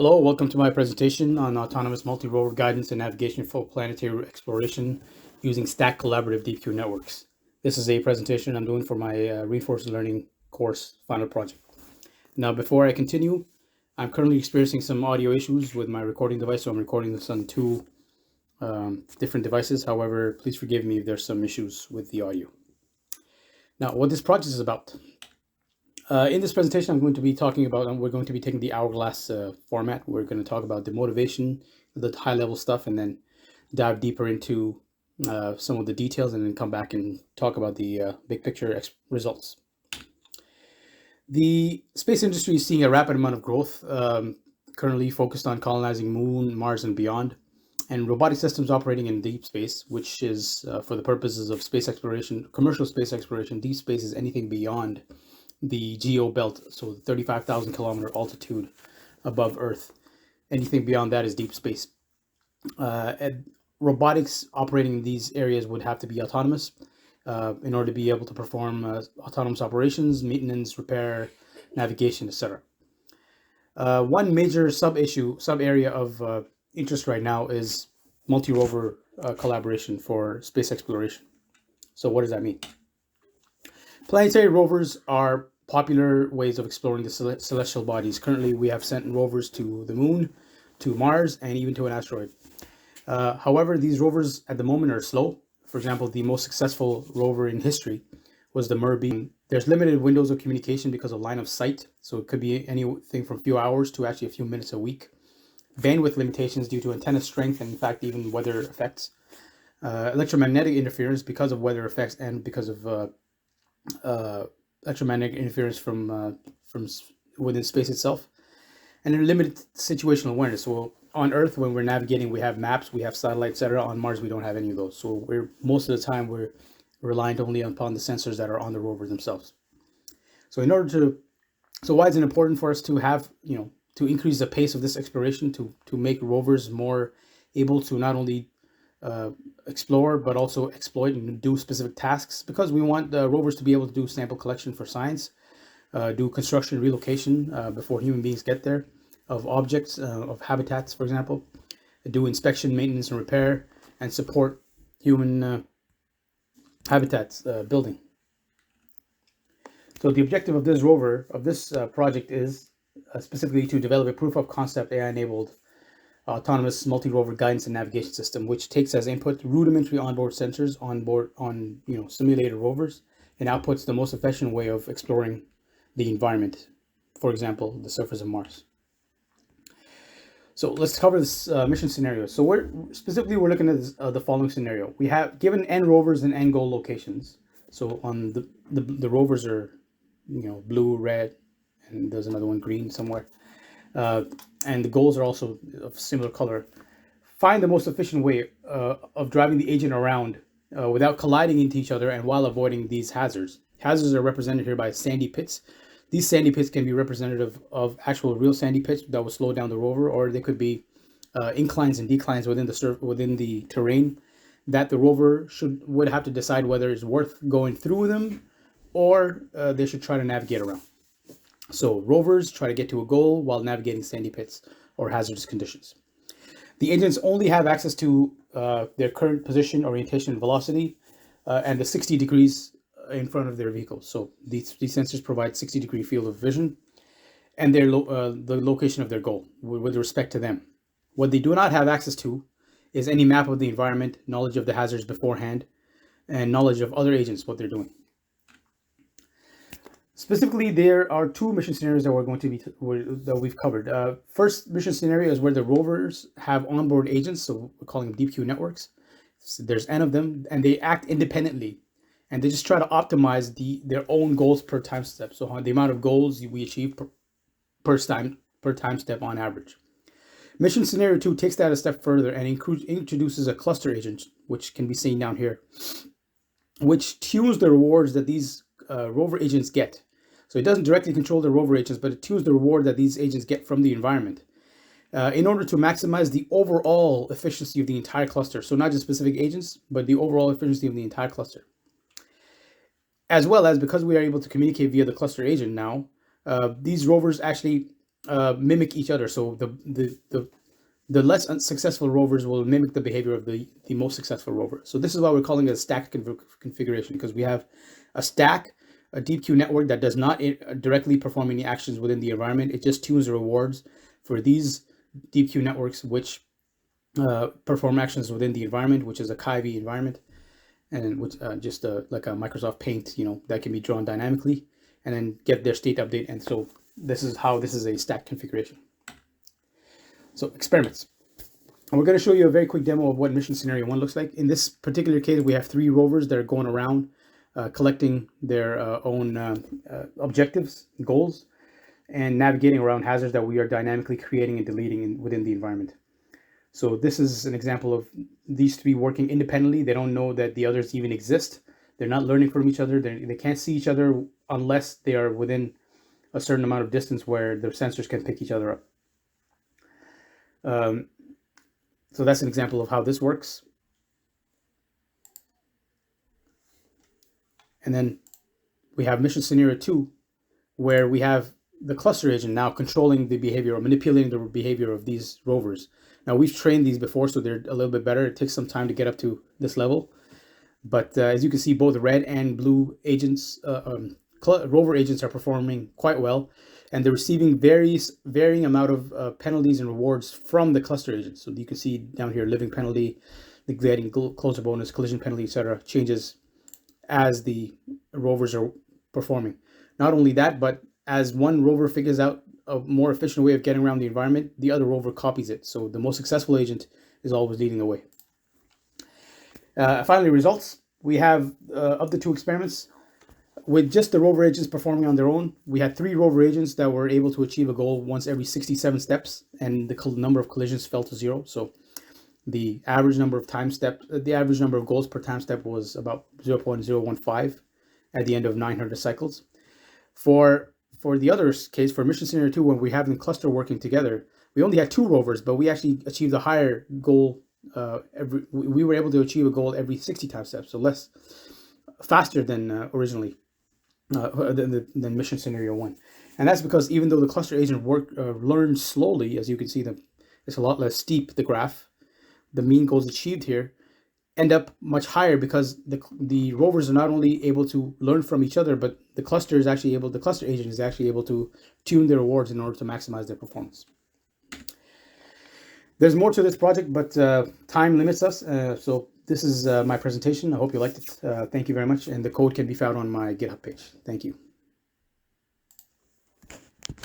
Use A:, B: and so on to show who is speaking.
A: Hello, welcome to my presentation on autonomous multi-rover guidance and navigation for planetary exploration using stack collaborative deep Q networks. This is a presentation I'm doing for my reinforced learning course final project. Now, before I continue, I'm currently experiencing some audio issues with my recording device, so I'm recording this on two different devices. However, please forgive me if there's some issues with the audio. Now, what this project is about. In this presentation, I'm going to be talking about, we're going to be taking the hourglass format. We're going to talk about the motivation, the high level stuff, and then dive deeper into some of the details, and then come back and talk about the big picture results. The space industry is seeing a rapid amount of growth, currently focused on colonizing Moon, Mars, and beyond, and robotic systems operating in deep space, which is for the purposes of space exploration, commercial space exploration. Deep space is anything beyond the geo belt, so 35,000 kilometer altitude above Earth. Anything beyond that is deep space. And robotics operating in these areas would have to be autonomous in order to be able to perform autonomous operations, maintenance, repair, navigation, etc. One major sub area of interest right now is multi-rover collaboration for space exploration. So what does that mean? Planetary rovers are popular ways of exploring the celestial bodies. Currently, we have sent rovers to the moon, to Mars, and even to an asteroid. However, these rovers at the moment are slow. For example, the most successful rover in history was the Merbeam. There's limited windows of communication because of line of sight, so it could be anything from a few hours to actually a few minutes a week. Bandwidth limitations due to antenna strength and, in fact, even weather effects. Electromagnetic interference because of weather effects and because of electromagnetic interference from within space itself, and a limited situational awareness. So on Earth, when we're navigating, we have maps, we have satellites, etc. On Mars, we don't have any of those. So we're most of the time we're reliant only upon the sensors that are on the rover themselves. So why is it important for us to have, to increase the pace of this exploration, to make rovers more able to not only explore but also exploit and do specific tasks? Because we want the rovers to be able to do sample collection for science, do construction relocation before human beings get there, of objects, of habitats, for example, do inspection, maintenance, and repair, and support human habitats building. So the objective of this rover, of this project, is specifically to develop a proof of concept AI-enabled autonomous multi-rover guidance and navigation system, which takes as input rudimentary onboard sensors on simulated rovers, and outputs the most efficient way of exploring the environment, for example, the surface of Mars. So let's cover this mission scenario. So we're looking at the following scenario. We have given n rovers and n goal locations. So on the rovers are blue, red, and there's another one green somewhere. And the goals are also of similar color. Find the most efficient way of driving the agent around without colliding into each other and while avoiding these hazards. Hazards are represented here by sandy pits. These sandy pits can be representative of actual real sandy pits that will slow down the rover, or they could be inclines and declines within the terrain that the rover would have to decide whether it's worth going through them or they should try to navigate around. So rovers try to get to a goal while navigating sandy pits or hazardous conditions. The agents only have access to their current position, orientation, and velocity, and the 60 degrees in front of their vehicles. So these sensors provide 60-degree field of vision and the location of their goal with respect to them. What they do not have access to is any map of the environment, knowledge of the hazards beforehand, and knowledge of other agents, what they're doing. Specifically, there are two mission scenarios that we've covered. First mission scenario is where the rovers have onboard agents, so we're calling them deep Q networks. So there's n of them, and they act independently, and they just try to optimize their own goals per time step. So the amount of goals we achieve per time step on average. Mission scenario 2 takes that a step further and introduces a cluster agent, which can be seen down here, which tunes the rewards that these rover agents get. So it doesn't directly control the rover agents, but it tunes the reward that these agents get from the environment in order to maximize the overall efficiency of the entire cluster. So not just specific agents, but the overall efficiency of the entire cluster. As well as, because we are able to communicate via the cluster agent now, these rovers actually mimic each other. So the less successful rovers will mimic the behavior of the most successful rover. So this is why we're calling it a stack configuration, because we have a stack, a deep queue network that does not directly perform any actions within the environment. It just tunes the rewards for these deep queue networks, which perform actions within the environment, which is a Kivy environment, and which just like a Microsoft Paint, that can be drawn dynamically, and then get their state update. And so this is how this is a stack configuration. So experiments. And we're going to show you a very quick demo of what mission scenario 1 looks like. In this particular case, we have 3 rovers that are going around collecting their own objectives, goals, and navigating around hazards that we are dynamically creating and deleting within the environment. So this is an example of these 3 working independently. They don't know that the others even exist. They're not learning from each other. They can't see each other unless they are within a certain amount of distance where their sensors can pick each other up. So that's an example of how this works. And then we have mission scenario 2, where we have the cluster agent now controlling the behavior or manipulating the behavior of these rovers. Now, we've trained these before, so they're a little bit better. It takes some time to get up to this level. But as you can see, both red and blue agents, rover agents, are performing quite well. And they're receiving varying amount of penalties and rewards from the cluster agents. So you can see down here, living penalty, the getting closer bonus, collision penalty, etc., changes as the rovers are performing. Not only that, but as one rover figures out a more efficient way of getting around the environment, the other rover copies it. So the most successful agent is always leading the way. Finally, results. We have, of the 2 experiments, with just the rover agents performing on their own, we had 3 rover agents that were able to achieve a goal once every 67 steps, and the number of collisions fell to 0. So the average number of the average number of goals per time step was about 0.015 at the end of 900 cycles. For the other case, for mission scenario 2, when we have them cluster working together, we only had 2 rovers, but we actually achieved a higher goal. We were able to achieve a goal every 60 time steps, so faster than originally. Than mission scenario 1, and that's because even though the cluster agent learned slowly, as you can see, it's a lot less steep. The graph, the mean goals achieved here end up much higher because the rovers are not only able to learn from each other, but the cluster agent is actually able to tune their rewards in order to maximize their performance. There's more to this project, but time limits us. So this is my presentation. I hope you liked it. Thank you very much. And the code can be found on my GitHub page. Thank you.